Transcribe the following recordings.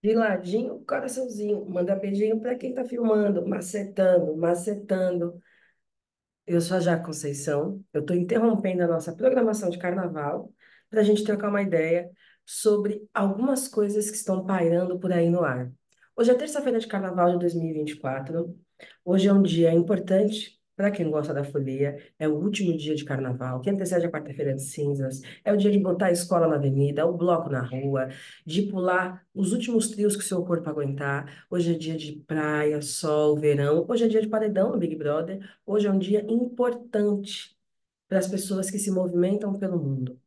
De ladinho, coraçãozinho. Manda beijinho para quem tá filmando, macetando, macetando. Eu sou a Jaque Conceição. Eu estou interrompendo a nossa programação de carnaval para a gente trocar uma ideia sobre algumas coisas que estão pairando por aí no ar. Hoje é terça-feira de carnaval de 2024. Hoje é um dia importante para quem gosta da folia. É o último dia de carnaval, que antecede a quarta-feira de cinzas. É o dia de botar a escola na avenida, o bloco na rua, de pular os últimos trios que o seu corpo aguentar. Hoje é dia de praia, sol, verão. Hoje é dia de paredão no Big Brother. Hoje é um dia importante para as pessoas que se movimentam pelo mundo,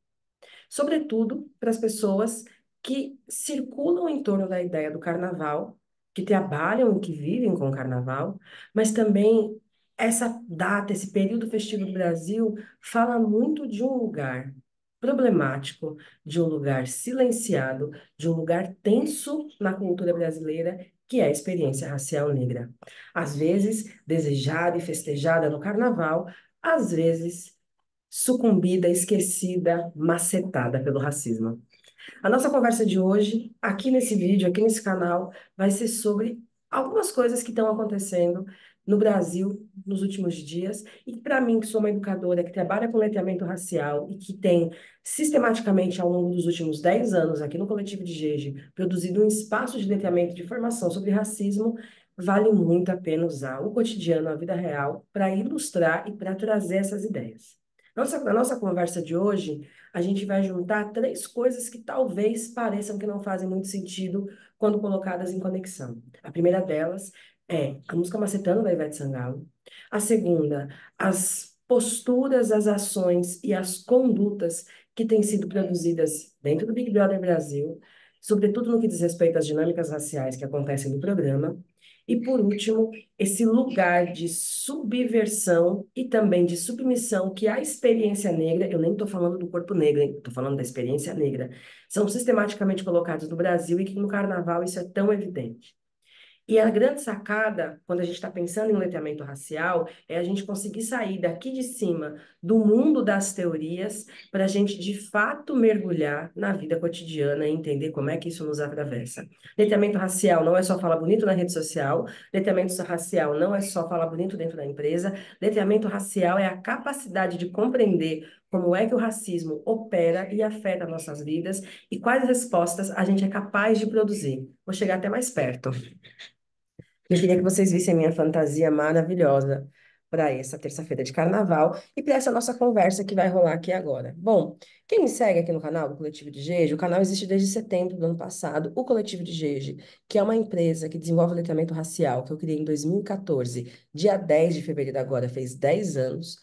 sobretudo para as pessoas que circulam em torno da ideia do carnaval, que trabalham e que vivem com o carnaval, mas também essa data, esse período festivo do Brasil, fala muito de um lugar problemático, de um lugar silenciado, de um lugar tenso na cultura brasileira, que é a experiência racial negra. Às vezes desejada e festejada no carnaval, às vezes sucumbida, esquecida, macetada pelo racismo. A nossa conversa de hoje, aqui nesse vídeo, aqui nesse canal, vai ser sobre algumas coisas que estão acontecendo no Brasil nos últimos dias. E para mim, que sou uma educadora que trabalha com letramento racial e que tem sistematicamente, ao longo dos últimos 10 anos, aqui no Coletivo de Jeje, produzido um espaço de letramento de formação sobre racismo, vale muito a pena usar o cotidiano, a vida real, para ilustrar e para trazer essas ideias. Na nossa conversa de hoje, a gente vai juntar três coisas que talvez pareçam que não fazem muito sentido quando colocadas em conexão. A primeira delas é a música Macetando, da Ivete Sangalo. A segunda, as posturas, as ações e as condutas que têm sido produzidas dentro do Big Brother Brasil, sobretudo no que diz respeito às dinâmicas raciais que acontecem no programa. E, por último, esse lugar de subversão e também de submissão que a experiência negra, eu nem estou falando do corpo negro, estou falando da experiência negra, são sistematicamente colocados no Brasil e que no carnaval isso é tão evidente. E a grande sacada, quando a gente está pensando em letramento racial, é a gente conseguir sair daqui de cima do mundo das teorias para a gente, de fato, mergulhar na vida cotidiana e entender como é que isso nos atravessa. Letramento racial não é só falar bonito na rede social, letramento racial não é só falar bonito dentro da empresa, letramento racial é a capacidade de compreender como é que o racismo opera e afeta nossas vidas e quais respostas a gente é capaz de produzir. Vou chegar até mais perto. Eu queria que vocês vissem a minha fantasia maravilhosa para essa terça-feira de carnaval e para essa nossa conversa que vai rolar aqui agora. Bom, quem me segue aqui no canal do Coletivo de Jeje, o canal existe desde setembro do ano passado. O Coletivo de Jeje, que é uma empresa que desenvolve letramento racial, que eu criei em 2014, dia 10 de fevereiro agora, fez 10 anos.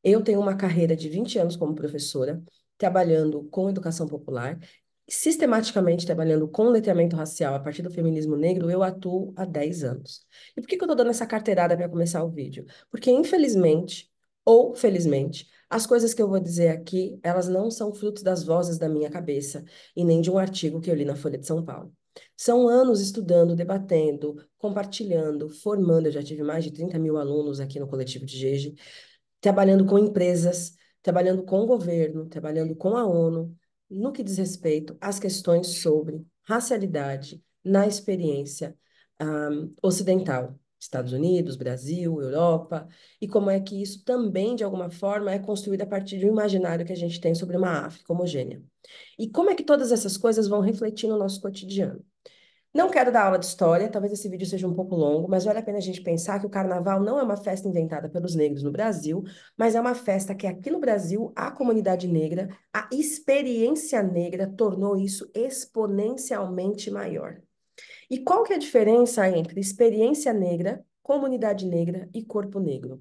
Eu tenho uma carreira de 20 anos como professora, trabalhando com educação popular, sistematicamente trabalhando com letramento racial a partir do feminismo negro, eu atuo há 10 anos. E por que que eu estou dando essa carteirada para começar o vídeo? Porque, infelizmente, ou felizmente, as coisas que eu vou dizer aqui, elas não são frutos das vozes da minha cabeça e nem de um artigo que eu li na Folha de São Paulo. São anos estudando, debatendo, compartilhando, formando. Eu já tive mais de 30 mil alunos aqui no Coletivo de Jeje, trabalhando com empresas, trabalhando com o governo, trabalhando com a ONU, no que diz respeito às questões sobre racialidade na experiência ocidental, Estados Unidos, Brasil, Europa, e como é que isso também, de alguma forma, é construído a partir de um imaginário que a gente tem sobre uma África homogênea. E como é que todas essas coisas vão refletir no nosso cotidiano. Não quero dar aula de história, talvez esse vídeo seja um pouco longo, mas vale a pena a gente pensar que o carnaval não é uma festa inventada pelos negros no Brasil, mas é uma festa que aqui no Brasil, a comunidade negra, a experiência negra tornou isso exponencialmente maior. E qual que é a diferença entre experiência negra, comunidade negra e corpo negro?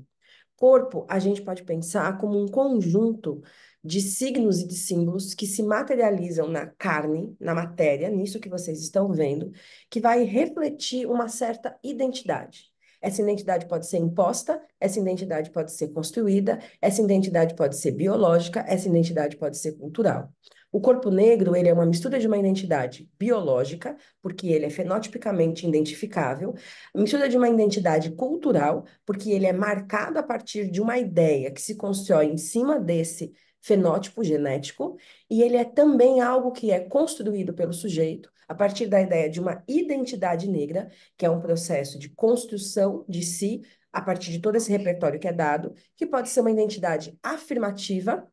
Corpo, a gente pode pensar como um conjunto de signos e de símbolos que se materializam na carne, na matéria, nisso que vocês estão vendo, que vai refletir uma certa identidade. Essa identidade pode ser imposta, essa identidade pode ser construída, essa identidade pode ser biológica, essa identidade pode ser cultural. O corpo negro, ele é uma mistura de uma identidade biológica, porque ele é fenotipicamente identificável, mistura de uma identidade cultural, porque ele é marcado a partir de uma ideia que se constrói em cima desse fenótipo genético, e ele é também algo que é construído pelo sujeito a partir da ideia de uma identidade negra, que é um processo de construção de si a partir de todo esse repertório que é dado, que pode ser uma identidade afirmativa,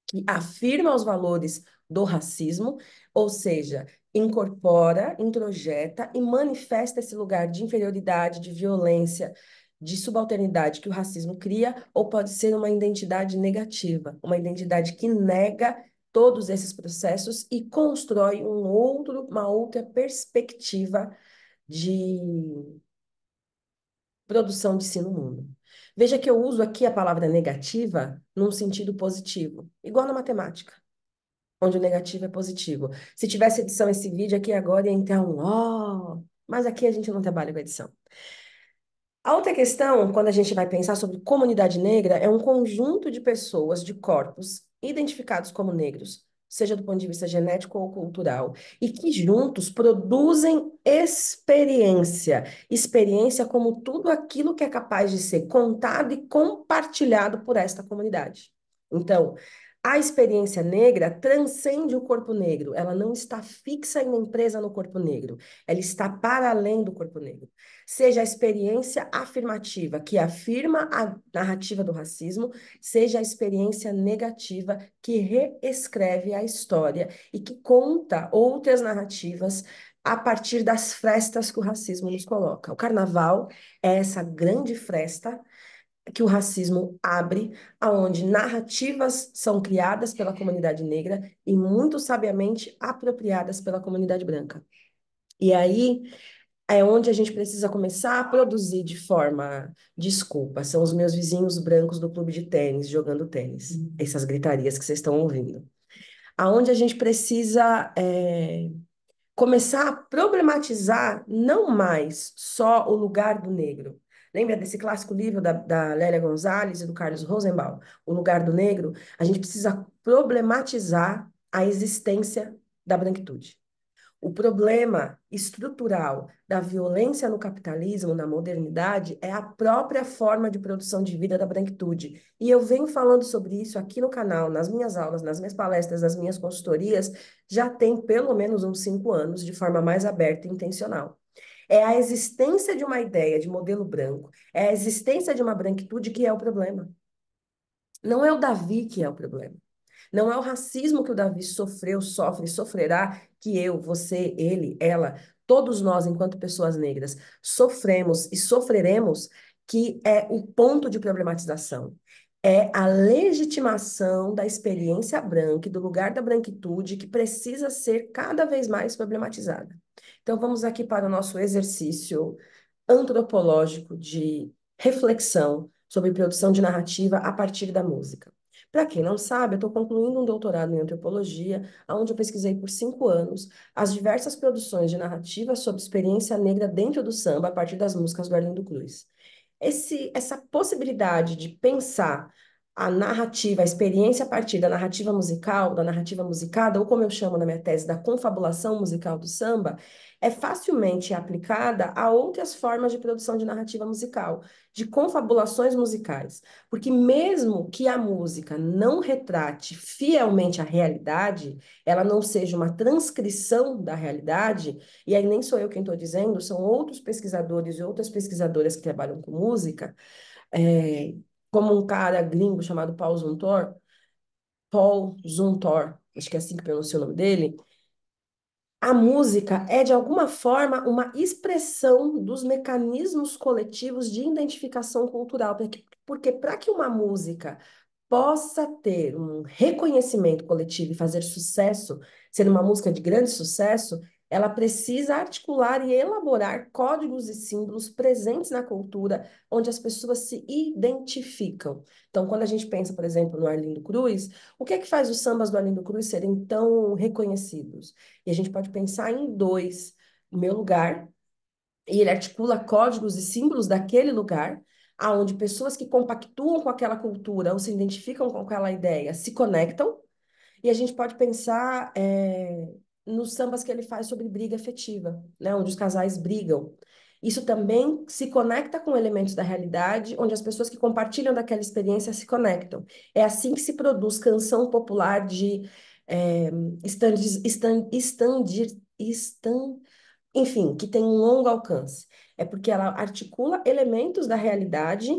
que afirma os valores do racismo, ou seja, incorpora, introjeta e manifesta esse lugar de inferioridade, de violência, de subalternidade que o racismo cria, ou pode ser uma identidade negativa, uma identidade que nega todos esses processos e constrói uma outra perspectiva de produção de si no mundo. Veja que eu uso aqui a palavra negativa num sentido positivo, igual na matemática, onde o negativo é positivo. Se tivesse edição esse vídeo aqui agora, ia entrar um ó, mas aqui a gente não trabalha com edição. A outra questão, quando a gente vai pensar sobre comunidade negra, é um conjunto de pessoas, de corpos, identificados como negros, seja do ponto de vista genético ou cultural, e que juntos produzem experiência. Experiência como tudo aquilo que é capaz de ser contado e compartilhado por esta comunidade. Então, a experiência negra transcende o corpo negro, ela não está fixa e nem presa no corpo negro, ela está para além do corpo negro. Seja a experiência afirmativa, que afirma a narrativa do racismo, seja a experiência negativa, que reescreve a história e que conta outras narrativas a partir das frestas que o racismo nos coloca. O carnaval é essa grande fresta que o racismo abre, aonde narrativas são criadas pela comunidade negra e muito sabiamente apropriadas pela comunidade branca. E aí é onde a gente precisa começar a produzir de forma. Desculpa, são os meus vizinhos brancos do clube de tênis jogando tênis, essas gritarias que vocês estão ouvindo. Aonde a gente precisa começar a problematizar não mais só o lugar do negro. Lembra desse clássico livro da Lélia Gonzalez e do Carlos Rosenbaum, O Lugar do Negro? A gente precisa problematizar a existência da branquitude. O problema estrutural da violência no capitalismo, na modernidade, é a própria forma de produção de vida da branquitude. E eu venho falando sobre isso aqui no canal, nas minhas aulas, nas minhas palestras, nas minhas consultorias, já tem pelo menos uns 5 anos, de forma mais aberta e intencional. É a existência de uma ideia de modelo branco, é a existência de uma branquitude que é o problema. Não é o Davi que é o problema. Não é o racismo que o Davi sofreu, sofre, sofrerá, que eu, você, ele, ela, todos nós, enquanto pessoas negras, sofremos e sofreremos, que é o ponto de problematização. É a legitimação da experiência branca e do lugar da branquitude que precisa ser cada vez mais problematizada. Então, vamos aqui para o nosso exercício antropológico de reflexão sobre produção de narrativa a partir da música. Para quem não sabe, eu estou concluindo um doutorado em antropologia, onde eu pesquisei por 5 anos as diversas produções de narrativa sobre experiência negra dentro do samba a partir das músicas do Arlindo Cruz. Essa possibilidade de pensar a narrativa, a experiência a partir da narrativa musical, da narrativa musicada, ou como eu chamo na minha tese, da confabulação musical do samba, é facilmente aplicada a outras formas de produção de narrativa musical, de confabulações musicais. Porque mesmo que a música não retrate fielmente a realidade, ela não seja uma transcrição da realidade, e aí nem sou eu quem estou dizendo, são outros pesquisadores e outras pesquisadoras que trabalham com música, é, como um cara gringo chamado Paul Zumthor, acho que é assim que pronuncia o nome dele. A música é, de alguma forma, uma expressão dos mecanismos coletivos de identificação cultural, porque para que uma música possa ter um reconhecimento coletivo e fazer sucesso, ser uma música de grande sucesso, ela precisa articular e elaborar códigos e símbolos presentes na cultura, onde as pessoas se identificam. Então, quando a gente pensa, por exemplo, no Arlindo Cruz, o que é que faz os sambas do Arlindo Cruz serem tão reconhecidos? E a gente pode pensar em dois: o meu lugar, e ele articula códigos e símbolos daquele lugar, aonde pessoas que compactuam com aquela cultura ou se identificam com aquela ideia se conectam, e a gente pode pensar nos sambas que ele faz sobre briga afetiva, né, onde os casais brigam. Isso também se conecta com elementos da realidade, onde as pessoas que compartilham daquela experiência se conectam. É assim que se produz canção popular de é, enfim, que tem um longo alcance. É porque ela articula elementos da realidade.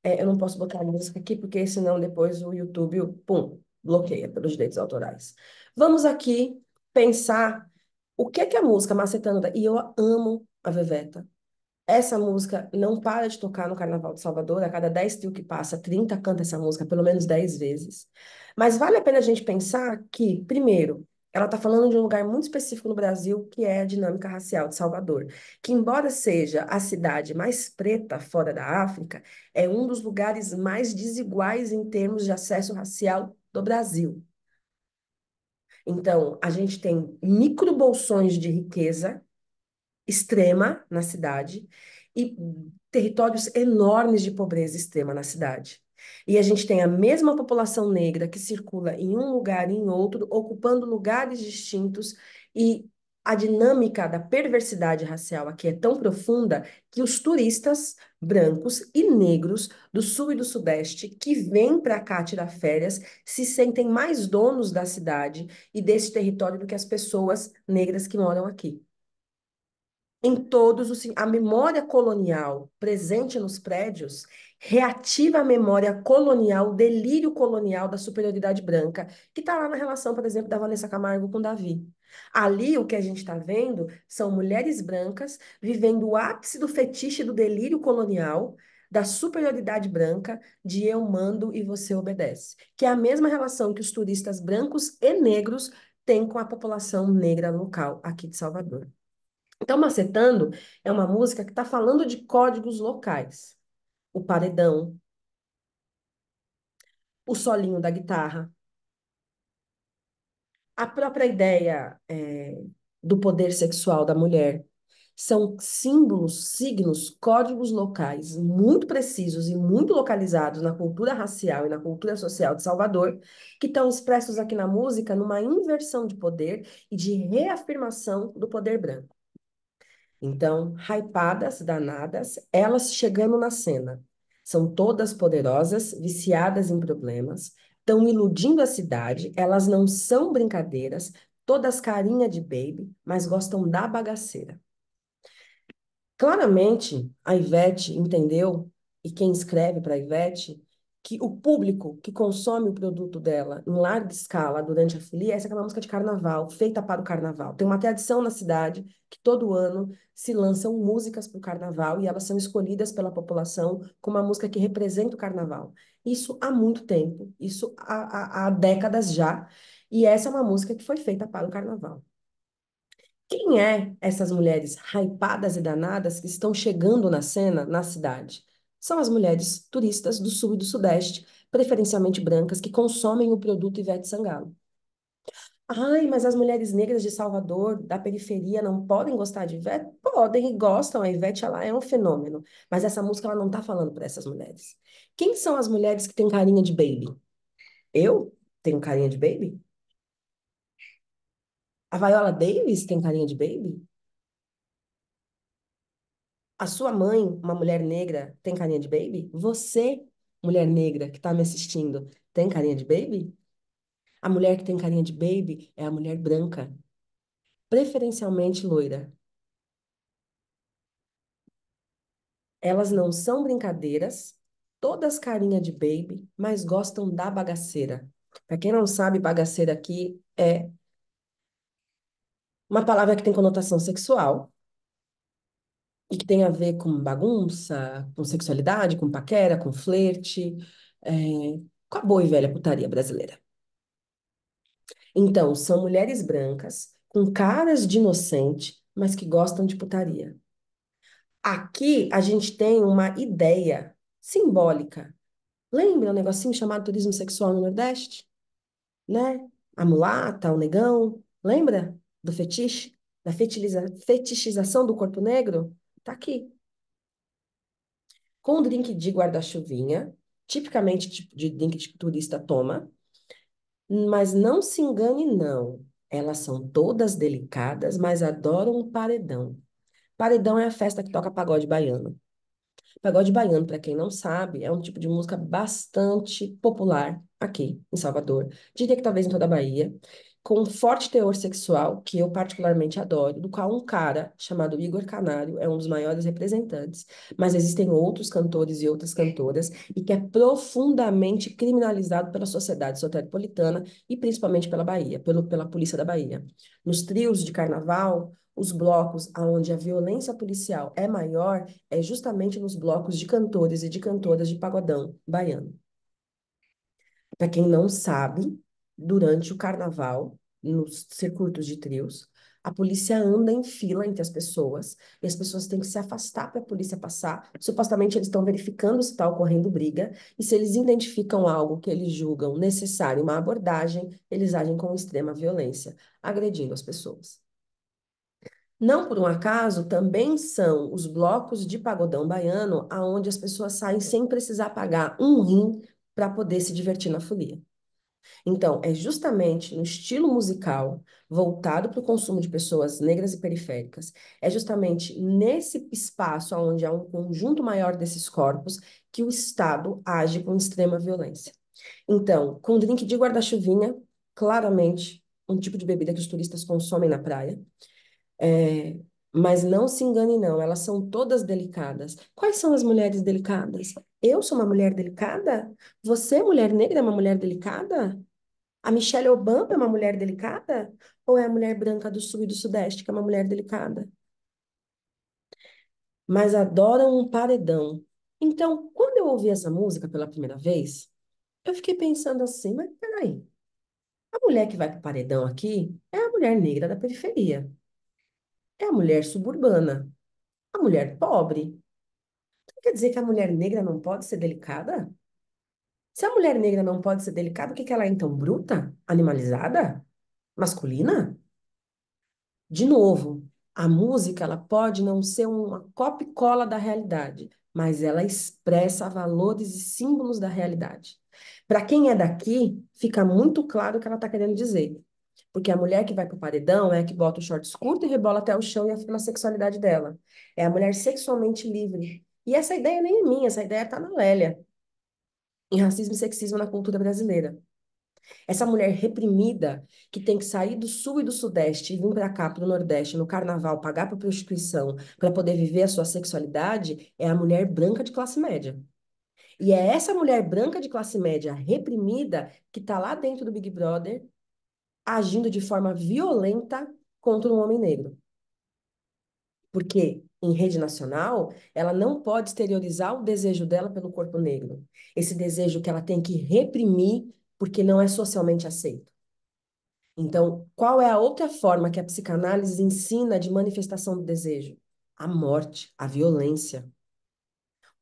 Eu não posso botar a música aqui, porque senão depois o YouTube, pum, bloqueia pelos direitos autorais. Vamos aqui pensar o que é que a música Macetando. E eu amo a Veveta. Essa música não para de tocar no Carnaval de Salvador. A cada 10 trio que passa, 30 canta essa música pelo menos 10 vezes. Mas vale a pena a gente pensar que, primeiro, ela está falando de um lugar muito específico no Brasil, que é a dinâmica racial de Salvador, que, embora seja a cidade mais preta fora da África, é um dos lugares mais desiguais em termos de acesso racial do Brasil. Então, a gente tem microbolsões de riqueza extrema na cidade e territórios enormes de pobreza extrema na cidade. E a gente tem a mesma população negra que circula em um lugar e em outro, ocupando lugares distintos, e a dinâmica da perversidade racial aqui é tão profunda que os turistas brancos e negros do sul e do sudeste que vêm para cá tirar férias se sentem mais donos da cidade e desse território do que as pessoas negras que moram aqui. Em todos os. A memória colonial presente nos prédios reativa a memória colonial, o delírio colonial da superioridade branca, que está lá na relação, por exemplo, da Vanessa Camargo com Davi. Ali, o que a gente está vendo são mulheres brancas vivendo o ápice do fetiche do delírio colonial, da superioridade branca, de eu mando e você obedece. Que é a mesma relação que os turistas brancos e negros têm com a população negra local aqui de Salvador. Então, Macetando é uma música que está falando de códigos locais. O paredão, o solinho da guitarra, a própria ideia do poder sexual da mulher. São símbolos, signos, códigos locais muito precisos e muito localizados na cultura racial e na cultura social de Salvador, que estão expressos aqui na música numa inversão de poder e de reafirmação do poder branco. Então, hypadas, danadas, elas chegando na cena. São todas poderosas, viciadas em problemas, estão iludindo a cidade, elas não são brincadeiras, todas carinha de baby, mas gostam da bagaceira. Claramente, a Ivete entendeu, e quem escreve para a Ivete, que o público que consome o produto dela em larga escala durante a folia, essa é uma música de carnaval, feita para o carnaval. Tem uma tradição na cidade que todo ano se lançam músicas para o carnaval e elas são escolhidas pela população como uma música que representa o carnaval. Isso há muito tempo, isso há décadas já, e essa é uma música que foi feita para o carnaval. Quem é essas mulheres hypadas e danadas que estão chegando na cena, na cidade? São as mulheres turistas do sul e do sudeste, preferencialmente brancas, que consomem o produto Ivete Sangalo. Ai, mas as mulheres negras de Salvador, da periferia, não podem gostar de Ivete? Podem e gostam, a Ivete ela é um fenômeno. Mas essa música ela não está falando para essas mulheres. Quem são as mulheres que têm carinha de baby? Eu tenho carinha de baby? A Viola Davis tem carinha de baby? A sua mãe, uma mulher negra, tem carinha de baby? Você, mulher negra que está me assistindo, tem carinha de baby? A mulher que tem carinha de baby é a mulher branca, preferencialmente loira. Elas não são brincadeiras, todas carinha de baby, mas gostam da bagaceira. Para quem não sabe, bagaceira aqui é uma palavra que tem conotação sexual e que tem a ver com bagunça, com sexualidade, com paquera, com flerte, é, com a boa e velha putaria brasileira. Então, são mulheres brancas, com caras de inocente, mas que gostam de putaria. Aqui a gente tem uma ideia simbólica. Lembra um negocinho chamado turismo sexual no Nordeste? Né? A mulata, o negão. Lembra do fetiche? Da fetichização do corpo negro? Tá aqui. Com o drink de guarda-chuvinha, tipicamente tipo de drink que turista toma. Mas não se engane, não. Elas são todas delicadas, mas adoram um paredão. Paredão é a festa que toca pagode baiano. Pagode baiano, para quem não sabe, é um tipo de música bastante popular aqui em Salvador. Diria que talvez em toda a Bahia, com um forte teor sexual, que eu particularmente adoro, do qual um cara chamado Igor Canário é um dos maiores representantes. Mas existem outros cantores e outras cantoras, e que é profundamente criminalizado pela sociedade soteropolitana e principalmente pela Bahia, pela Polícia da Bahia. Nos trios de carnaval, os blocos onde a violência policial é maior é justamente nos blocos de cantores e de cantoras de pagodão baiano. Para quem não sabe, durante o carnaval, nos circuitos de trios, a polícia anda em fila entre as pessoas e as pessoas têm que se afastar para a polícia passar. Supostamente eles estão verificando se está ocorrendo briga e se eles identificam algo que eles julgam necessário uma abordagem, eles agem com extrema violência, agredindo as pessoas. Não por um acaso, também são os blocos de pagodão baiano aonde as pessoas saem sem precisar pagar um rim para poder se divertir na folia. Então, é justamente no estilo musical voltado para o consumo de pessoas negras e periféricas, é justamente nesse espaço onde há um conjunto maior desses corpos que o Estado age com extrema violência. Então, com drink de guarda-chuvinha, claramente um tipo de bebida que os turistas consomem na praia, é, mas não se engane, não, elas são todas delicadas. Quais são as mulheres delicadas? Eu sou uma mulher delicada? Você, mulher negra, é uma mulher delicada? A Michelle Obama é uma mulher delicada? Ou é a mulher branca do Sul e do Sudeste que é uma mulher delicada? Mas adoram um paredão. Então, quando eu ouvi essa música pela primeira vez, eu fiquei pensando assim, mas peraí, a mulher que vai para o paredão aqui é a mulher negra da periferia, é a mulher suburbana, a mulher pobre. Quer dizer que a mulher negra não pode ser delicada? Se a mulher negra não pode ser delicada, o que que ela é então? Bruta? Animalizada? Masculina? De novo, a música ela pode não ser uma cópia e cola da realidade, mas ela expressa valores e símbolos da realidade. Para quem é daqui, fica muito claro o que ela está querendo dizer. Porque a mulher que vai para o paredão é a que bota o shorts curto e rebola até o chão e afirma a sexualidade dela. É a mulher sexualmente livre. E essa ideia nem é minha, essa ideia está na Lélia, em Racismo e Sexismo na Cultura Brasileira. Essa mulher reprimida, que tem que sair do sul e do sudeste e vir para cá, para o nordeste, no carnaval, pagar por prostituição para poder viver a sua sexualidade, é a mulher branca de classe média. E é essa mulher branca de classe média reprimida que está lá dentro do Big Brother, agindo de forma violenta contra um homem negro. Porque em rede nacional, ela não pode exteriorizar o desejo dela pelo corpo negro. Esse desejo que ela tem que reprimir porque não é socialmente aceito. Então, qual é a outra forma que a psicanálise ensina de manifestação do desejo? A morte, a violência.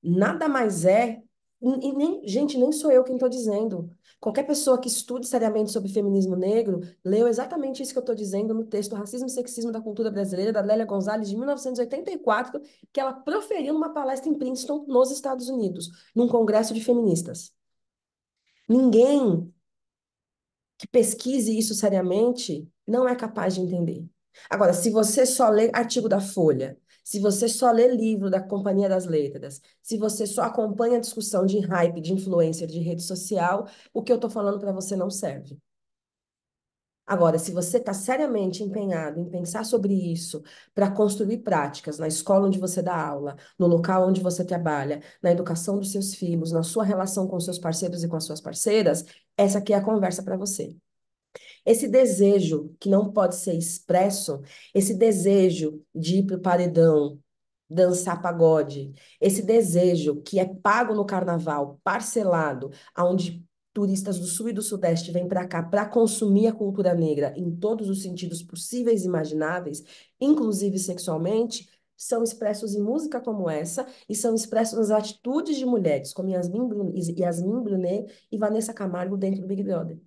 Nada mais é, e nem, gente, nem sou eu quem estou dizendo. Qualquer pessoa que estude seriamente sobre feminismo negro leu exatamente isso que eu estou dizendo no texto Racismo e Sexismo da Cultura Brasileira, da Lélia Gonzalez, de 1984, que ela proferiu numa palestra em Princeton, nos Estados Unidos, num congresso de feministas. Ninguém que pesquise isso seriamente não é capaz de entender. Agora, se você só lê artigo da Folha, se você só lê livro da Companhia das Letras, se você só acompanha a discussão de hype, de influencer, de rede social, o que eu estou falando para você não serve. Agora, se você está seriamente empenhado em pensar sobre isso para construir práticas na escola onde você dá aula, no local onde você trabalha, na educação dos seus filhos, na sua relação com seus parceiros e com as suas parceiras, essa aqui é a conversa para você. Esse desejo que não pode ser expresso, esse desejo de ir para o paredão, dançar pagode, esse desejo que é pago no carnaval, parcelado, aonde turistas do Sul e do Sudeste vêm para cá para consumir a cultura negra em todos os sentidos possíveis e imagináveis, inclusive sexualmente, são expressos em música como essa e são expressos nas atitudes de mulheres como Yasmin Brunet e Vanessa Camargo dentro do Big Brother.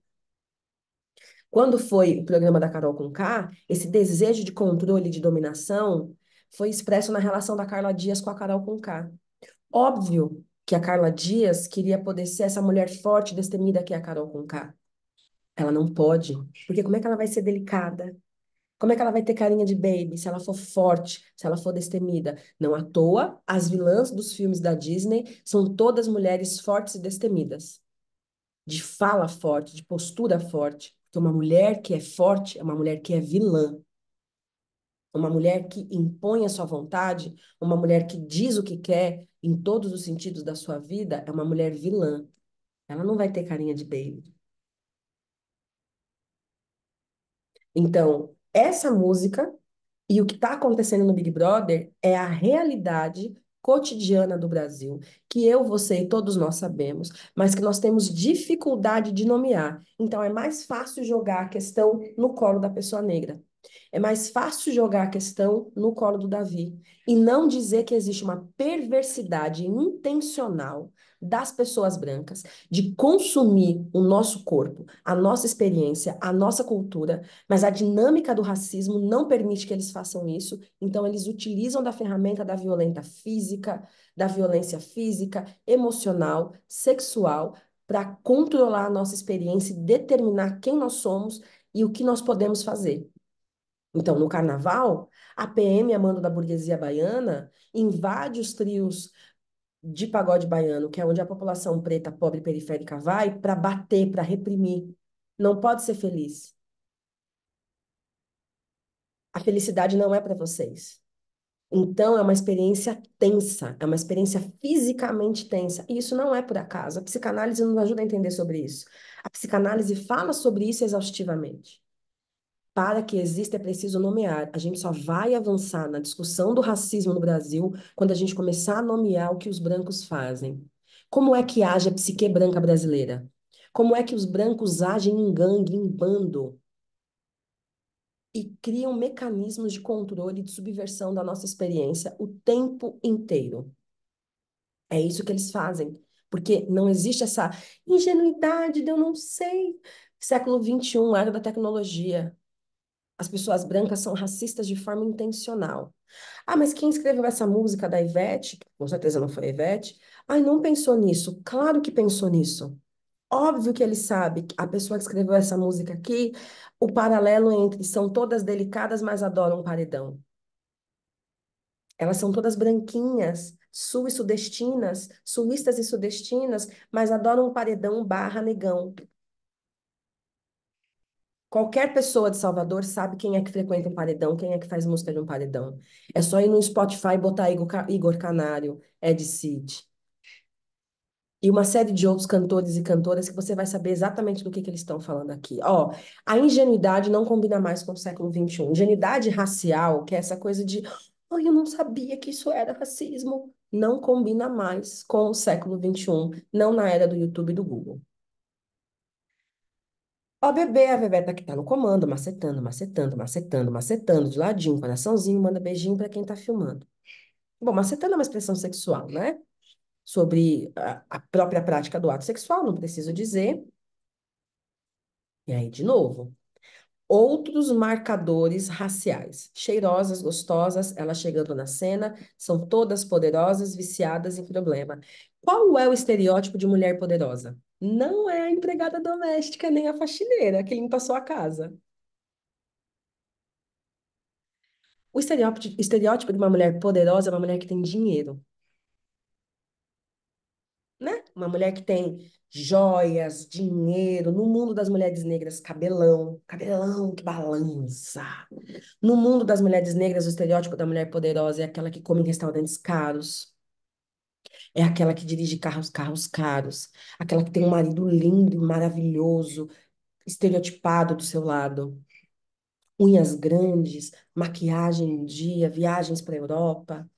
Quando foi o programa da Carol Conká, esse desejo de controle, de dominação, foi expresso na relação da Carla Dias com a Carol Conká. Óbvio que a Carla Dias queria poder ser essa mulher forte, destemida que é a Carol Conká. Ela não pode, porque como é que ela vai ser delicada? Como é que ela vai ter carinha de baby se ela for forte, se ela for destemida? Não à toa, as vilãs dos filmes da Disney são todas mulheres fortes e destemidas, de fala forte, de postura forte. Porque uma mulher que é forte é uma mulher que é vilã. Uma mulher que impõe a sua vontade, uma mulher que diz o que quer em todos os sentidos da sua vida, é uma mulher vilã. Ela não vai ter carinha de baby. Então, essa música e o que está acontecendo no Big Brother é a realidade cotidiana do Brasil, que eu, você e todos nós sabemos, mas que nós temos dificuldade de nomear. Então, é mais fácil jogar a questão no colo da pessoa negra. É mais fácil jogar a questão no colo do Davi e não dizer que existe uma perversidade intencional das pessoas brancas de consumir o nosso corpo, a nossa experiência, a nossa cultura, mas a dinâmica do racismo não permite que eles façam isso, então eles utilizam da ferramenta da violência física, emocional, sexual, para controlar a nossa experiência e determinar quem nós somos e o que nós podemos fazer. Então, no carnaval, a PM, a mando da burguesia baiana, invade os trios de pagode baiano, que é onde a população preta, pobre e periférica vai, para bater, para reprimir. Não pode ser feliz. A felicidade não é para vocês. Então, é uma experiência tensa, é uma experiência fisicamente tensa. E isso não é por acaso. A psicanálise nos ajuda a entender sobre isso. A psicanálise fala sobre isso exaustivamente. Para que exista, é preciso nomear. A gente só vai avançar na discussão do racismo no Brasil quando a gente começar a nomear o que os brancos fazem. Como é que age a psique branca brasileira? Como é que os brancos agem em gangue, em bando? E criam mecanismos de controle e de subversão da nossa experiência o tempo inteiro. É isso que eles fazem. Porque não existe essa ingenuidade de eu não sei. Século XXI, era da tecnologia. As pessoas brancas são racistas de forma intencional. Ah, mas quem escreveu essa música da Ivete, que com certeza não foi a Ivete, ai, não pensou nisso. Claro que pensou nisso. Óbvio que ele sabe, que a pessoa que escreveu essa música aqui, o paralelo entre são todas delicadas, mas adoram paredão. Elas são todas branquinhas, sul e sudestinas, sulistas e sudestinas, mas adoram um paredão barra negão. Qualquer pessoa de Salvador sabe quem é que frequenta um paredão, quem é que faz música de um paredão. É só ir no Spotify e botar Igor Canário, Ed Cid. E uma série de outros cantores e cantoras que você vai saber exatamente do que eles estão falando aqui. Ó, a ingenuidade não combina mais com o século XXI. Ingenuidade racial, que é essa coisa de, ai, eu não sabia que isso era racismo, não combina mais com o século XXI, não na era do YouTube e do Google. Ó, bebê, a Bebê tá aqui, tá no comando, macetando, macetando, macetando, macetando, de ladinho, coraçãozinho, manda beijinho pra quem tá filmando. Bom, macetando é uma expressão sexual, né? Sobre a própria prática do ato sexual, não preciso dizer. E aí, de novo, outros marcadores raciais. Cheirosas, gostosas, elas chegando na cena, são todas poderosas, viciadas em problema. Qual é o estereótipo de mulher poderosa? Não é a empregada doméstica nem a faxineira que limpa a sua casa. O estereótipo de uma mulher poderosa é uma mulher que tem dinheiro, né? Uma mulher que tem joias, dinheiro. No mundo das mulheres negras, cabelão, cabelão que balança. No mundo das mulheres negras, o estereótipo da mulher poderosa é aquela que come em restaurantes caros, é aquela que dirige carros caros, aquela que tem um marido lindo, maravilhoso, estereotipado do seu lado. Unhas grandes, maquiagem em dia, viagens para a Europa.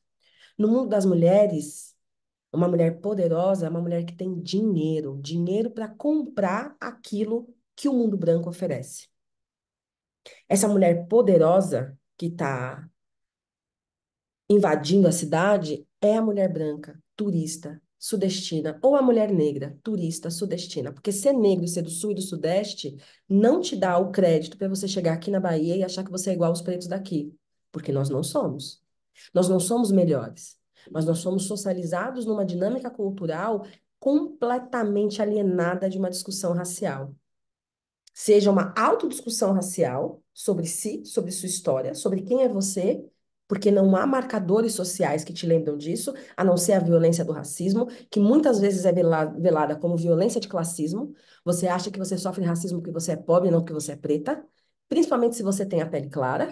No mundo das mulheres, uma mulher poderosa é uma mulher que tem dinheiro, dinheiro para comprar aquilo que o mundo branco oferece. Essa mulher poderosa que está invadindo a cidade é a mulher branca, turista, sudestina, ou a mulher negra, turista, sudestina. Porque ser negro e ser do sul e do sudeste não te dá o crédito para você chegar aqui na Bahia e achar que você é igual aos pretos daqui. Porque nós não somos. Nós não somos melhores. Mas nós somos socializados numa dinâmica cultural completamente alienada de uma discussão racial. seja uma autodiscussão racial sobre si, sobre sua história, sobre quem é você, porque não há marcadores sociais que te lembram disso, a não ser a violência do racismo, que muitas vezes é velada como violência de classismo. Você acha que você sofre racismo porque você é pobre, não porque você é preta, principalmente se você tem a pele clara.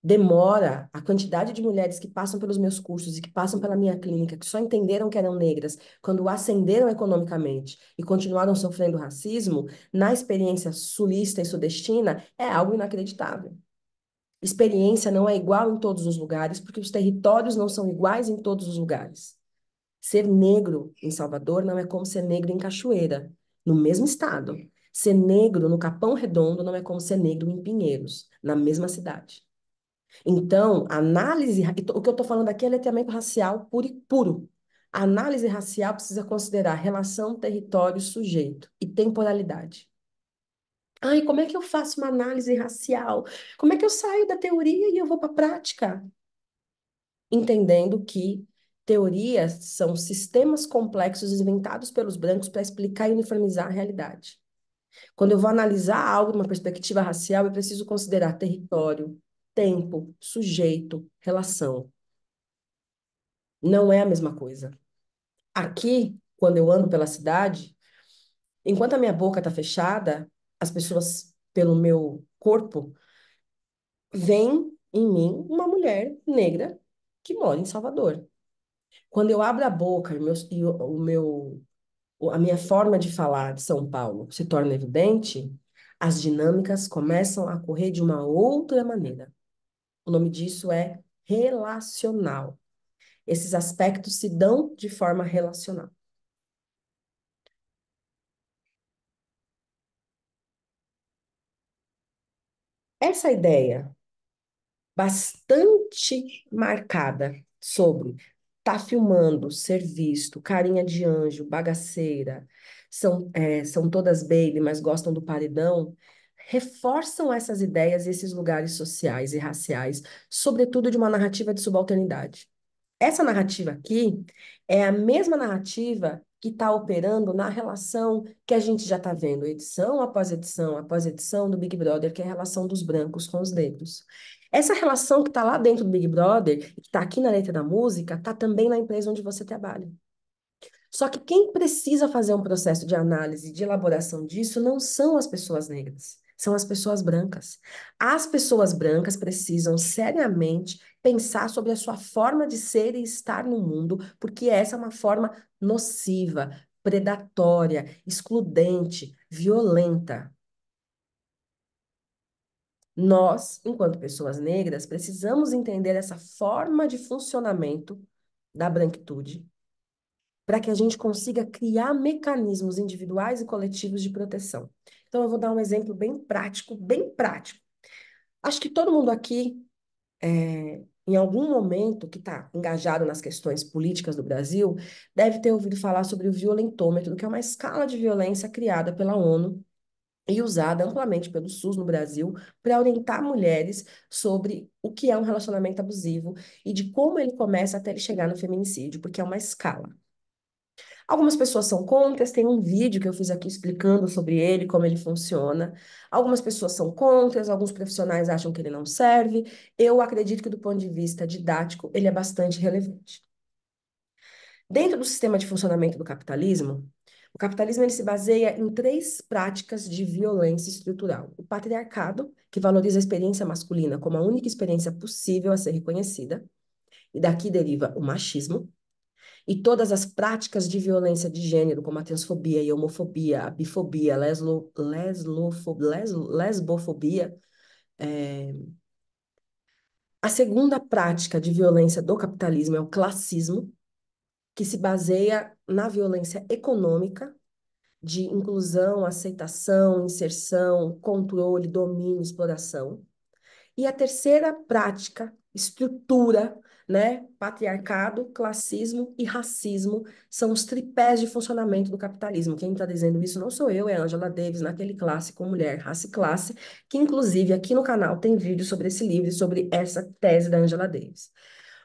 Demora a quantidade de mulheres que passam pelos meus cursos e que passam pela minha clínica, que só entenderam que eram negras quando ascenderam economicamente e continuaram sofrendo racismo, na experiência sulista e sudestina, é algo inacreditável. Experiência não é igual em todos os lugares, porque os territórios não são iguais em todos os lugares. Ser negro em Salvador não é como ser negro em Cachoeira, no mesmo estado. Ser negro no Capão Redondo não é como ser negro em Pinheiros, na mesma cidade. Então, o que eu estou falando aqui é letramento racial puro e puro. A análise racial precisa considerar relação, território, sujeito e temporalidade. Ai, como é que eu faço uma análise racial? Como é que eu saio da teoria e eu vou para a prática? Entendendo que teorias são sistemas complexos inventados pelos brancos para explicar e uniformizar a realidade. Quando eu vou analisar algo de uma perspectiva racial, eu preciso considerar território, tempo, sujeito, relação. Não é a mesma coisa. Aqui, quando eu ando pela cidade, enquanto a minha boca está fechada, as pessoas, pelo meu corpo, veem em mim uma mulher negra que mora em Salvador. Quando eu abro a boca a minha forma de falar de São Paulo se torna evidente, as dinâmicas começam a correr de uma outra maneira. O nome disso é relacional. Esses aspectos se dão de forma relacional. Essa ideia bastante marcada sobre tá filmando, ser visto, carinha de anjo, bagaceira, são todas baby, mas gostam do paredão, reforçam essas ideias e esses lugares sociais e raciais, sobretudo de uma narrativa de subalternidade. Essa narrativa aqui é a mesma narrativa que está operando na relação que a gente já está vendo, edição após edição do Big Brother, que é a relação dos brancos com os negros. Essa relação que está lá dentro do Big Brother, e que está aqui na letra da música, está também na empresa onde você trabalha. Só que quem precisa fazer um processo de análise, de elaboração disso, não são as pessoas negras, são as pessoas brancas. As pessoas brancas precisam seriamente pensar sobre a sua forma de ser e estar no mundo, porque essa é uma forma nociva, predatória, excludente, violenta. Nós, enquanto pessoas negras, precisamos entender essa forma de funcionamento da branquitude para que a gente consiga criar mecanismos individuais e coletivos de proteção. Então, eu vou dar um exemplo bem prático, bem prático. Acho que todo mundo aqui, em algum momento que está engajado nas questões políticas do Brasil, deve ter ouvido falar sobre o violentômetro, que é uma escala de violência criada pela ONU e usada amplamente pelo SUS no Brasil para orientar mulheres sobre o que é um relacionamento abusivo e de como ele começa até ele chegar no feminicídio, porque é uma escala. Algumas pessoas são contra, tem um vídeo que eu fiz aqui explicando sobre ele, como ele funciona. Algumas pessoas são contra, alguns profissionais acham que ele não serve. Eu acredito que, do ponto de vista didático, ele é bastante relevante. Dentro do sistema de funcionamento do capitalismo, o capitalismo ele se baseia em três práticas de violência estrutural. O patriarcado, que valoriza a experiência masculina como a única experiência possível a ser reconhecida, e daqui deriva o machismo. E todas as práticas de violência de gênero, como a transfobia e a homofobia, a bifobia, lesbofobia. A segunda prática de violência do capitalismo é o classismo, que se baseia na violência econômica, de inclusão, aceitação, inserção, controle, domínio, exploração. E a terceira prática, estrutura, né? Patriarcado, classismo e racismo são os tripés de funcionamento do capitalismo. Quem está dizendo isso não sou eu, é a Angela Davis, naquele clássico Mulher, Raça e Classe, que inclusive aqui no canal tem vídeo sobre esse livro e sobre essa tese da Angela Davis.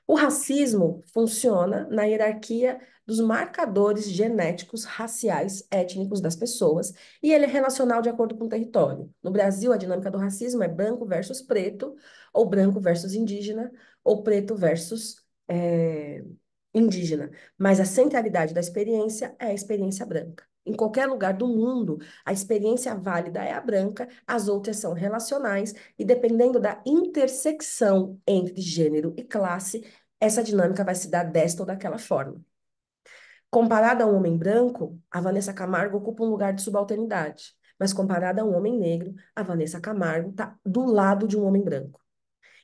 O racismo funciona na hierarquia dos marcadores genéticos, raciais, étnicos das pessoas, e ele é relacional de acordo com o território. No Brasil, a dinâmica do racismo é branco versus preto, ou branco versus indígena, ou preto versus indígena. Mas a centralidade da experiência é a experiência branca. Em qualquer lugar do mundo, a experiência válida é a branca, as outras são relacionais, e dependendo da intersecção entre gênero e classe, essa dinâmica vai se dar desta ou daquela forma. Comparada a um homem branco, a Vanessa Camargo ocupa um lugar de subalternidade. Mas comparada a um homem negro, a Vanessa Camargo está do lado de um homem branco.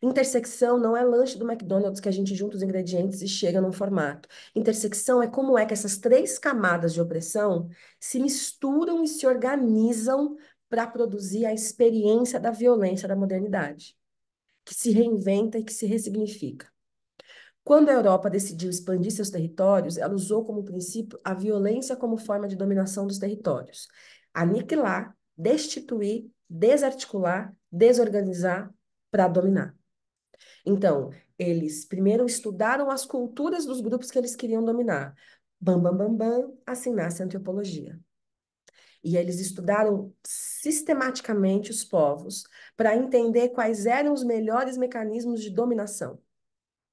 Intersecção não é lanche do McDonald's que a gente junta os ingredientes e chega num formato. Intersecção é como é que essas três camadas de opressão se misturam e se organizam para produzir a experiência da violência da modernidade, que se reinventa e que se ressignifica. Quando a Europa decidiu expandir seus territórios, ela usou como princípio a violência como forma de dominação dos territórios. Aniquilar, destituir, desarticular, desorganizar para dominar. Então, eles primeiro estudaram as culturas dos grupos que eles queriam dominar. Bam, bam, bam, bam, assim nasce a antropologia. E eles estudaram sistematicamente os povos para entender quais eram os melhores mecanismos de dominação.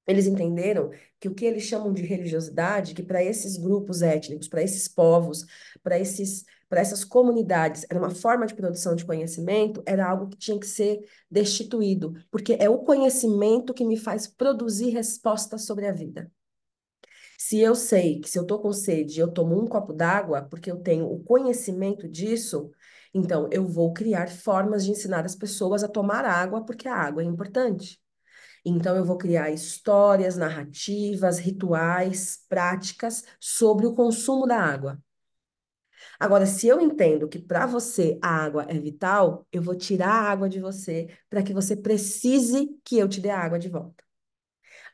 Eles entenderam que o que eles chamam de religiosidade, que para esses grupos étnicos, para esses povos, para essas comunidades, era uma forma de produção de conhecimento, era algo que tinha que ser destituído, porque é o conhecimento que me faz produzir respostas sobre a vida. Se eu sei que se eu estou com sede, eu tomo um copo d'água, porque eu tenho o conhecimento disso, então eu vou criar formas de ensinar as pessoas a tomar água, porque a água é importante. Então, eu vou criar histórias, narrativas, rituais, práticas sobre o consumo da água. Agora, se eu entendo que para você a água é vital, eu vou tirar a água de você para que você precise que eu te dê a água de volta.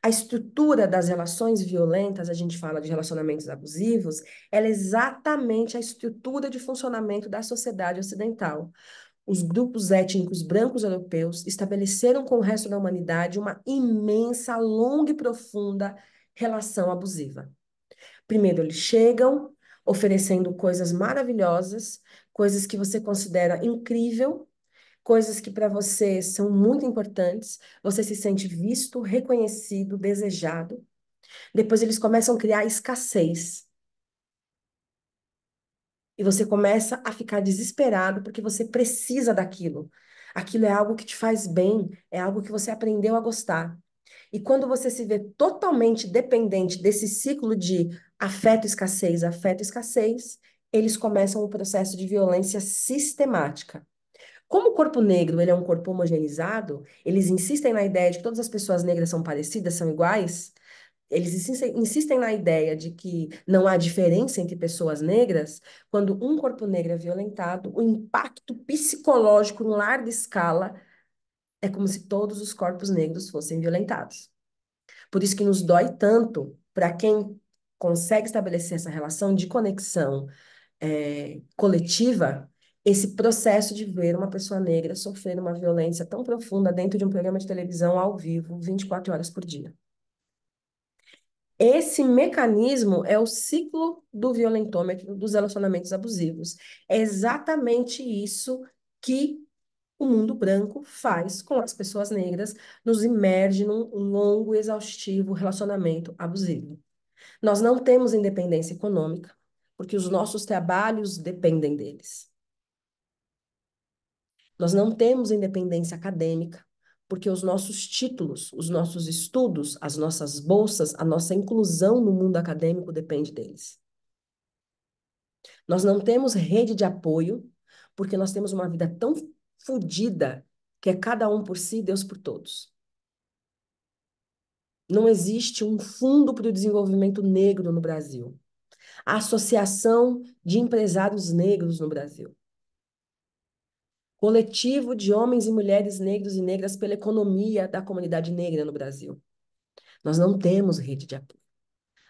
A estrutura das relações violentas, a gente fala de relacionamentos abusivos, ela é exatamente a estrutura de funcionamento da sociedade ocidental. Os grupos étnicos brancos europeus estabeleceram com o resto da humanidade uma imensa, longa e profunda relação abusiva. Primeiro, eles chegam oferecendo coisas maravilhosas, coisas que você considera incrível, coisas que para você são muito importantes, você se sente visto, reconhecido, desejado. Depois, eles começam a criar escassez. E você começa a ficar desesperado porque você precisa daquilo. Aquilo é algo que te faz bem, é algo que você aprendeu a gostar. E quando você se vê totalmente dependente desse ciclo de afeto, escassez, eles começam um processo de violência sistemática. Como o corpo negro ele é um corpo homogeneizado, eles insistem na ideia de que todas as pessoas negras são parecidas, são iguais. Eles insistem na ideia de que não há diferença entre pessoas negras. Quando um corpo negro é violentado, o impacto psicológico em larga escala é como se todos os corpos negros fossem violentados. Por isso que nos dói tanto para quem consegue estabelecer essa relação de conexão coletiva, esse processo de ver uma pessoa negra sofrer uma violência tão profunda dentro de um programa de televisão ao vivo, 24 horas por dia. Esse mecanismo é o ciclo do violentômetro dos relacionamentos abusivos. É exatamente isso que o mundo branco faz com as pessoas negras, nos imerge num longo e exaustivo relacionamento abusivo. Nós não temos independência econômica, porque os nossos trabalhos dependem deles. Nós não temos independência acadêmica, porque os nossos títulos, os nossos estudos, as nossas bolsas, a nossa inclusão no mundo acadêmico depende deles. Nós não temos rede de apoio, porque nós temos uma vida tão fodida que é cada um por si, Deus por todos. Não existe um fundo para o desenvolvimento negro no Brasil. A Associação de Empresários Negros no Brasil. Coletivo de homens e mulheres negros e negras pela economia da comunidade negra no Brasil. Nós não temos rede de apoio.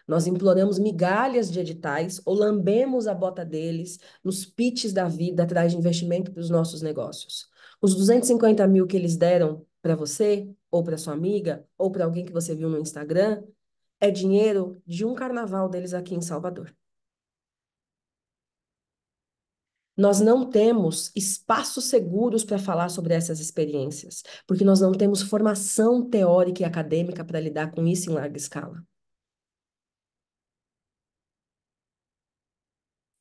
Nós imploramos migalhas de editais ou lambemos a bota deles nos pitches da vida atrás de investimento para os nossos negócios. Os 250 mil que eles deram para você, ou para sua amiga, ou para alguém que você viu no Instagram, é dinheiro de um carnaval deles aqui em Salvador. Nós não temos espaços seguros para falar sobre essas experiências, porque nós não temos formação teórica e acadêmica para lidar com isso em larga escala.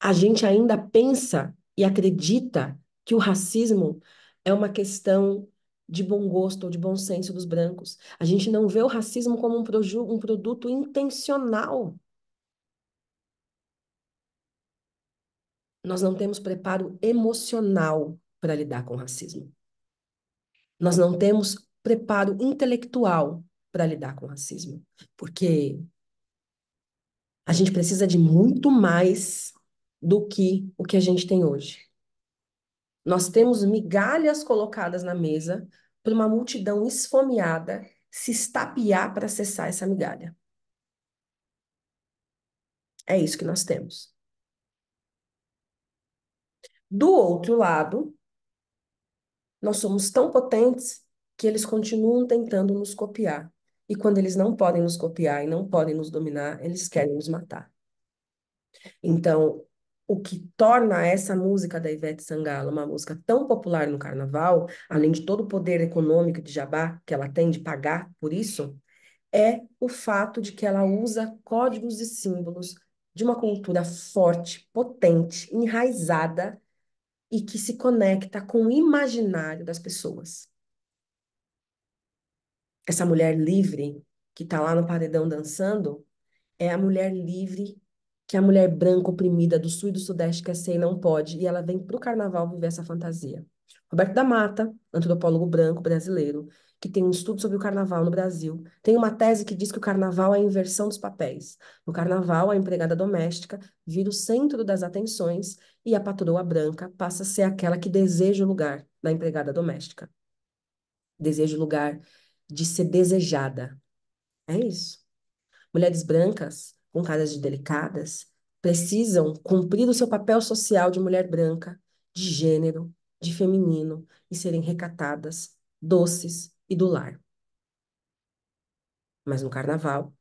A gente ainda pensa e acredita que o racismo é uma questão de bom gosto ou de bom senso dos brancos. A gente não vê o racismo como um produto intencional. Nós não temos preparo emocional para lidar com o racismo. Nós não temos preparo intelectual para lidar com o racismo, porque a gente precisa de muito mais do que o que a gente tem hoje. Nós temos migalhas colocadas na mesa para uma multidão esfomeada se estapear para acessar essa migalha. É isso que nós temos. Do outro lado, nós somos tão potentes que eles continuam tentando nos copiar. E quando eles não podem nos copiar e não podem nos dominar, eles querem nos matar. Então, o que torna essa música da Ivete Sangalo uma música tão popular no carnaval, além de todo o poder econômico de jabá que ela tem de pagar por isso, é o fato de que ela usa códigos e símbolos de uma cultura forte, potente, enraizada e que se conecta com o imaginário das pessoas. Essa mulher livre que está lá no paredão dançando é a mulher livre que a mulher branca oprimida do sul e do sudeste quer ser e não pode, e ela vem para o carnaval viver essa fantasia. Roberto da Mata, antropólogo branco brasileiro, que tem um estudo sobre o carnaval no Brasil, tem uma tese que diz que o carnaval é a inversão dos papéis. No carnaval, a empregada doméstica vira o centro das atenções e a patroa branca passa a ser aquela que deseja o lugar da empregada doméstica. Deseja o lugar de ser desejada. É isso. Mulheres brancas, com caras de delicadas, precisam cumprir o seu papel social de mulher branca, de gênero, de feminino e serem recatadas, doces e do lar. Mas no carnaval,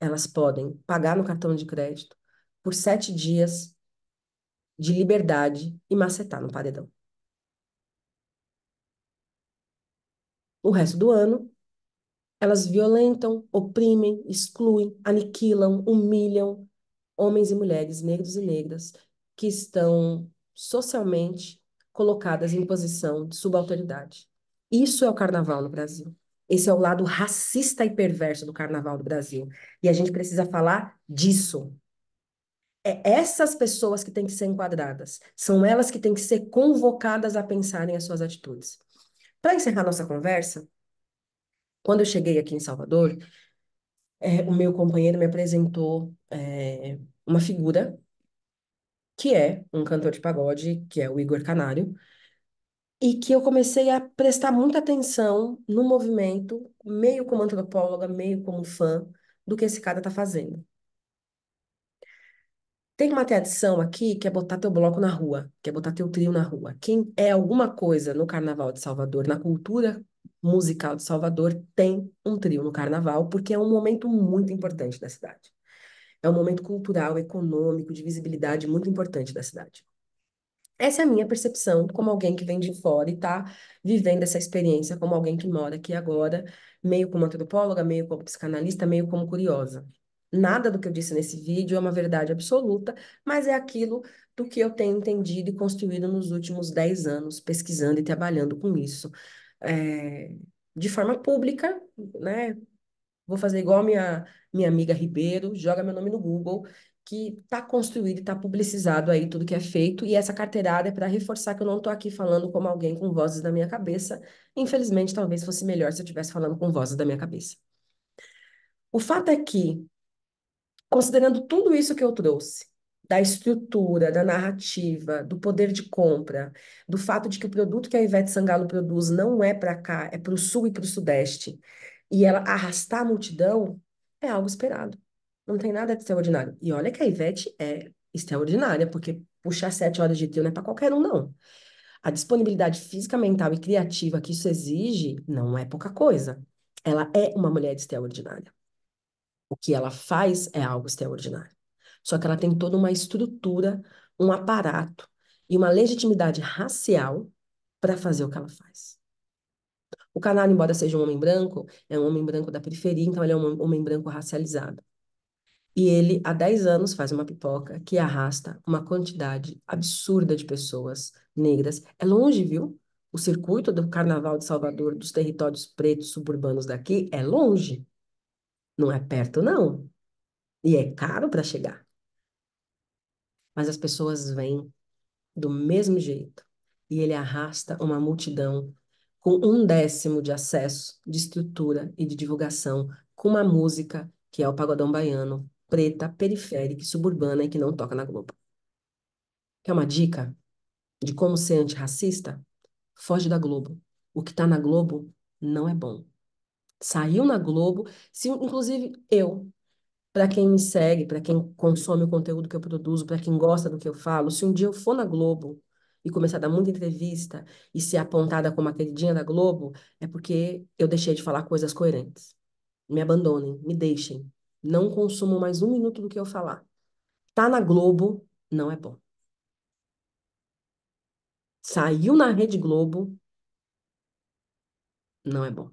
elas podem pagar no cartão de crédito por 7 dias de liberdade e macetar no paredão. O resto do ano, elas violentam, oprimem, excluem, aniquilam, humilham homens e mulheres, negros e negras, que estão socialmente colocadas em posição de subalternidade. Isso é o carnaval no Brasil. Esse é o lado racista e perverso do carnaval do Brasil. E a gente precisa falar disso. É essas pessoas que têm que ser enquadradas. São elas que têm que ser convocadas a pensarem as suas atitudes. Para encerrar nossa conversa, quando eu cheguei aqui em Salvador, o meu companheiro me apresentou uma figura que é um cantor de pagode, que é o Igor Canário, e que eu comecei a prestar muita atenção no movimento, meio como antropóloga, meio como fã, do que esse cara tá fazendo. Tem uma tradição aqui que é botar teu bloco na rua, que é botar teu trio na rua. Quem é alguma coisa no Carnaval de Salvador, na cultura musical de Salvador, tem um trio no Carnaval, porque é um momento muito importante da cidade. É um momento cultural, econômico, de visibilidade muito importante da cidade. Essa é a minha percepção como alguém que vem de fora e está vivendo essa experiência como alguém que mora aqui agora, meio como antropóloga, meio como psicanalista, meio como curiosa. Nada do que eu disse nesse vídeo é uma verdade absoluta, mas é aquilo do que eu tenho entendido e construído nos últimos 10 anos, pesquisando e trabalhando com isso. É, de forma pública, né? Vou fazer igual a minha amiga Ribeiro, joga meu nome no Google, que está construído e está publicizado aí tudo que é feito, e essa carteirada é para reforçar que eu não estou aqui falando como alguém com vozes da minha cabeça. Infelizmente, talvez fosse melhor se eu estivesse falando com vozes da minha cabeça. O fato é que, considerando tudo isso que eu trouxe, da estrutura, da narrativa, do poder de compra, do fato de que o produto que a Ivete Sangalo produz não é para cá, é para o sul e para o sudeste, e ela arrastar a multidão, é algo esperado. Não tem nada de extraordinário. E olha que a Ivete é extraordinária, porque puxar 7 horas de trio não é para qualquer um, não. A disponibilidade física, mental e criativa que isso exige não é pouca coisa. Ela é uma mulher extraordinária. O que ela faz é algo extraordinário. Só que ela tem toda uma estrutura, um aparato e uma legitimidade racial para fazer o que ela faz. O Canário, embora seja um homem branco, é um homem branco da periferia, então ele é um homem branco racializado. E ele, há 10 anos, faz uma pipoca que arrasta uma quantidade absurda de pessoas negras. É longe, viu? O circuito do Carnaval de Salvador, dos territórios pretos suburbanos daqui, é longe. Não é perto, não. E é caro para chegar. Mas as pessoas vêm do mesmo jeito. E ele arrasta uma multidão com um décimo de acesso, de estrutura e de divulgação, com uma música que é o pagodão baiano, preta, periférica, e suburbana e que não toca na Globo. Quer uma dica de como ser antirracista? Foge da Globo. O que está na Globo não é bom. Saiu na Globo, se inclusive eu, para quem me segue, para quem consome o conteúdo que eu produzo, para quem gosta do que eu falo, se um dia eu for na Globo e começar a dar muita entrevista e ser apontada como a queridinha da Globo, é porque eu deixei de falar coisas coerentes. Me abandonem, me deixem. Não consumam mais um minuto do que eu falar. Tá na Globo, não é bom. Saiu na Rede Globo, não é bom.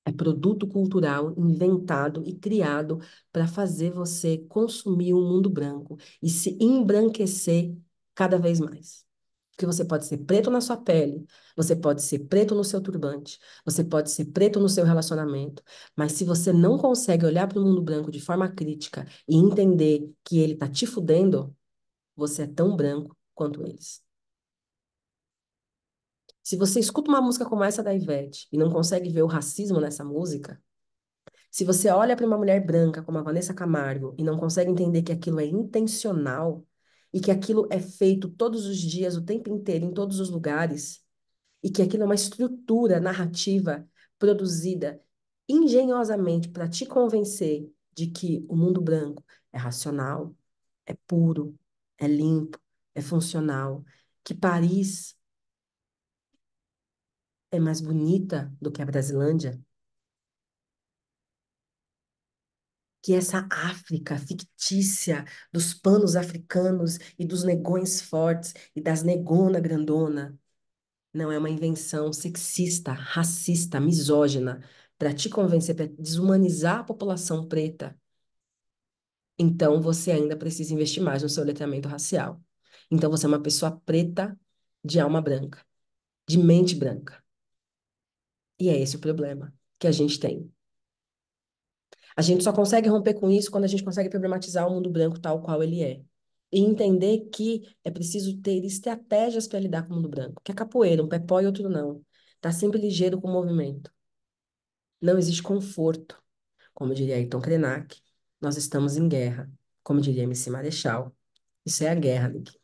É produto cultural inventado e criado para fazer você consumir o mundo branco e se embranquecer cada vez mais. Porque você pode ser preto na sua pele, você pode ser preto no seu turbante, você pode ser preto no seu relacionamento, mas se você não consegue olhar para o mundo branco de forma crítica e entender que ele está te fudendo, você é tão branco quanto eles. Se você escuta uma música como essa da Ivete e não consegue ver o racismo nessa música, se você olha para uma mulher branca como a Vanessa Camargo e não consegue entender que aquilo é intencional e que aquilo é feito todos os dias, o tempo inteiro, em todos os lugares, e que aquilo é uma estrutura narrativa produzida engenhosamente para te convencer de que o mundo branco é racional, é puro, é limpo, é funcional, que Paris é mais bonita do que a Brasilândia, que essa África fictícia dos panos africanos e dos negões fortes e das negona grandona não é uma invenção sexista, racista, misógina para te convencer, para desumanizar a população preta. Então você ainda precisa investir mais no seu letramento racial. Então você é uma pessoa preta de alma branca, de mente branca. E é esse o problema que a gente tem. A gente só consegue romper com isso quando a gente consegue problematizar o mundo branco tal qual ele é. E entender que é preciso ter estratégias para lidar com o mundo branco, que é capoeira, um pé pó e outro não. Tá sempre ligeiro com o movimento. Não existe conforto, como diria Ayrton Krenak. Nós estamos em guerra, como diria MC Marechal. Isso é a guerra, Ligue.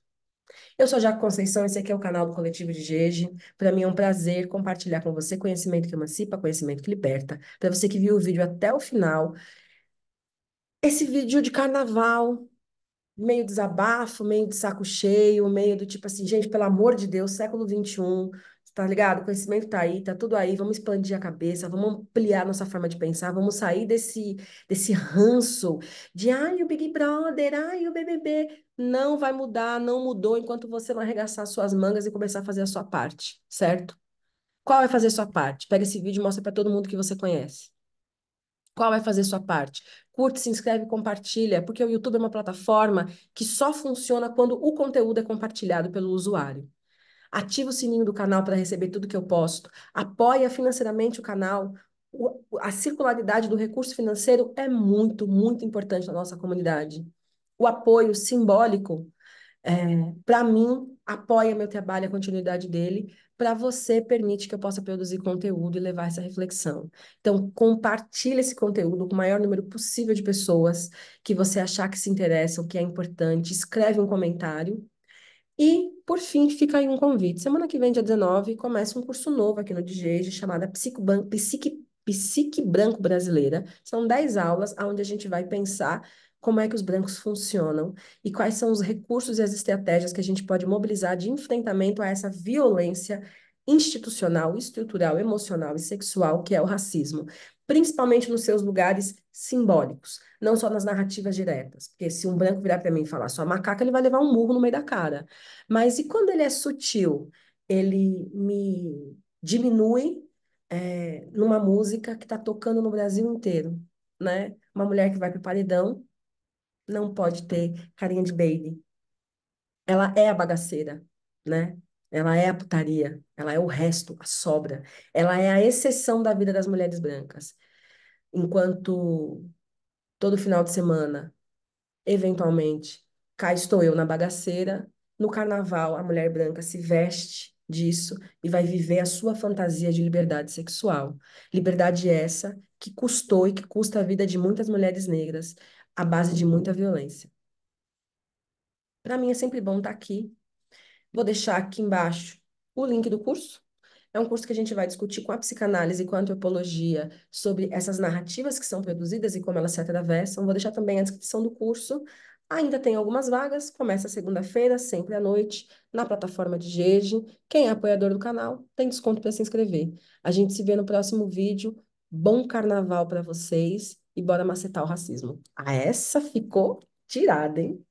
Eu sou a Jaco Conceição, esse aqui é o canal do Coletivo de Jeje. Para mim é um prazer compartilhar com você conhecimento que emancipa, conhecimento que liberta. Para você que viu o vídeo até o final, esse vídeo de carnaval, meio desabafo, meio de saco cheio, meio do tipo assim, gente, pelo amor de Deus, século XXI, tá ligado? O conhecimento tá aí, tá tudo aí, vamos expandir a cabeça, vamos ampliar nossa forma de pensar, vamos sair desse ranço de, ai, o Big Brother, ai, o BBB. Não vai mudar, não mudou enquanto você não arregaçar suas mangas e começar a fazer a sua parte, certo? Qual vai fazer a sua parte? Pega esse vídeo e mostra para todo mundo que você conhece. Qual vai fazer sua parte? Curte, se inscreve, compartilha, porque o YouTube é uma plataforma que só funciona quando o conteúdo é compartilhado pelo usuário. Ativa o sininho do canal para receber tudo que eu posto. Apoia financeiramente o canal. A circularidade do recurso financeiro é muito, muito importante na nossa comunidade. O apoio simbólico para mim, apoia meu trabalho, a continuidade dele. Para você, permite que eu possa produzir conteúdo e levar essa reflexão. Então, compartilhe esse conteúdo com o maior número possível de pessoas que você achar que se interessam, que é importante. Escreve um comentário. E, por fim, fica aí um convite. Semana que vem, dia 19, começa um curso novo aqui no DGEJ, chamada Psique Branco Brasileira. São 10 aulas, onde a gente vai pensar como é que os brancos funcionam e quais são os recursos e as estratégias que a gente pode mobilizar de enfrentamento a essa violência institucional, estrutural, emocional e sexual que é o racismo, principalmente nos seus lugares simbólicos, não só nas narrativas diretas, porque se um branco virar para mim e falar sua macaca, ele vai levar um murro no meio da cara. Mas e quando ele é sutil? Ele me diminui numa música que está tocando no Brasil inteiro, né? Uma mulher que vai para o paredão não pode ter carinha de baby. Ela é a bagaceira, né? Ela é a putaria, ela é o resto, a sobra. Ela é a exceção da vida das mulheres brancas. Enquanto todo final de semana, eventualmente, cá estou eu na bagaceira, no carnaval, a mulher branca se veste disso e vai viver a sua fantasia de liberdade sexual. Liberdade essa que custou e que custa a vida de muitas mulheres negras à base de muita violência. Para mim é sempre bom estar aqui. Vou deixar aqui embaixo o link do curso. É um curso que a gente vai discutir com a psicanálise e com a antropologia sobre essas narrativas que são produzidas e como elas se atravessam. Vou deixar também a descrição do curso. Ainda tem algumas vagas, começa segunda-feira, sempre à noite, na plataforma de Gege. Quem é apoiador do canal tem desconto para se inscrever. A gente se vê no próximo vídeo. Bom carnaval para vocês e bora macetar o racismo. Ah, essa ficou tirada, hein?